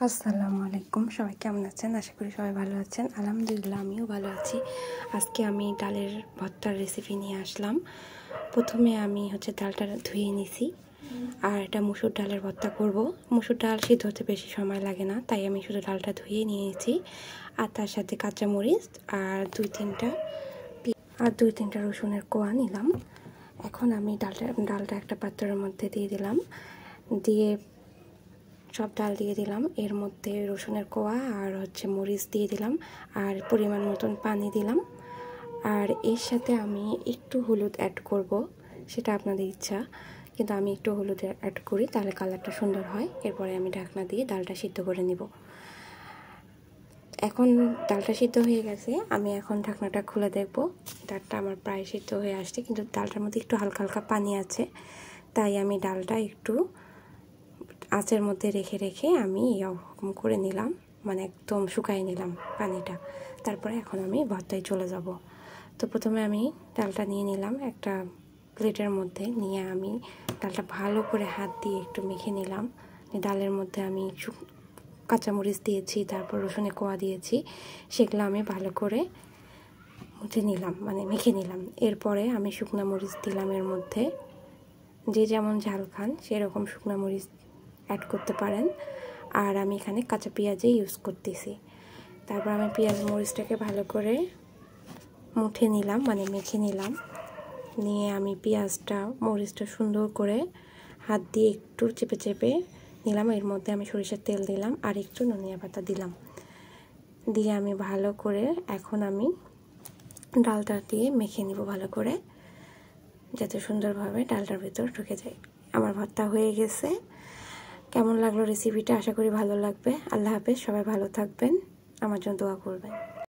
আসসালামু আলাইকুম, সবাই কেমন আছেন? আশা করি সবাই ভালো আছেন। আলহামদুলিল্লাহ, আমিও ভালো আছি। আজকে আমি ডালের ভর্তার রেসিপি নিয়ে আসলাম। প্রথমে আমি ডালটা ধুয়ে নিছি, আর এটা মুসুর ডালের ভর্তা করব। মুসুর ডাল সিদ্ধ হতে বেশি সময় লাগে না, তাই আমি শুধু ডালটা ধুয়ে নিয়েছি। আর তার সাথে কাঁচামরিচ আর দুই তিনটা রসুনের কোয়া নিলাম। এখন আমি ডালটা একটা পাত্রের মধ্যে দিয়ে দিলাম, দিয়ে সব ডাল দিয়ে দিলাম। এর মধ্যে রসুনের কোয়া আর মরিচ দিয়ে দিলাম, আর পরিমাণ মতন পানি দিলাম। আর এর সাথে আমি একটু হলুদ অ্যাড করব, সেটা আপনাদের ইচ্ছা, কিন্তু আমি একটু হলুদ অ্যাড করি, তাহলে কালারটা সুন্দর হয়। এরপরে আমি ঢাকনা দিয়ে ডালটা সিদ্ধ করে নিব। এখন ডালটা সিদ্ধ হয়ে গেছে, আমি এখন ঢাকনাটা খুলে দেখব। ডালটা আমার প্রায় সিদ্ধ হয়ে আসছে, কিন্তু ডালটার মধ্যে একটু হালকা হালকা পানি আছে, তাই আমি ডালটা একটু আঁচের মধ্যে রেখে রেখে আমি এরকম করে নিলাম, মানে একদম শুকাই নিলাম পানিটা। তারপরে এখন আমি ভর্তায় চলে যাব। তো প্রথমে আমি ডালটা নিয়ে নিলাম একটা প্লেটের মধ্যে, নিয়ে আমি ডালটা ভালো করে হাত দিয়ে একটু মেখে নিলাম। ডালের মধ্যে আমি কাঁচামরিচ দিয়েছি, তারপর রসুনের কোয়া দিয়েছি, সেগুলো আমি ভালো করে মুছে নিলাম, মানে মেখে নিলাম। এরপরে আমি শুকনো মরিচ দিলাম এর মধ্যে, যে যেমন ঝাল খান সেরকম শুকনো মরিচ অ্যাড করতে পারেন। আর আমি এখানে কাঁচা পেঁয়াজই ইউজ করতেছি। তারপর আমি পেঁয়াজ মরিচটাকে ভালো করে মুঠে নিলাম, মানে মেখে নিলাম। নিয়ে আমি পেঁয়াজটা মরিচটা সুন্দর করে হাত দিয়ে একটু চেপে চেপে নিলাম। এর মধ্যে আমি সরিষার তেল দিলাম আর একটু ধনিয়া পাতা দিলাম, দিয়ে আমি ভালো করে এখন আমি ডালটা দিয়ে মেখে নিব ভালো করে, যাতে সুন্দরভাবে ডালটার ভিতর ঢুকে যায়। আমার ভর্তা হয়ে গেছে। কেমন লাগলো রেসিপিটা? আশা করি ভালো লাগবে। আল্লাহ হাফেজ, সবাই ভালো থাকবেন, আমার জন্য দোয়া করবেন।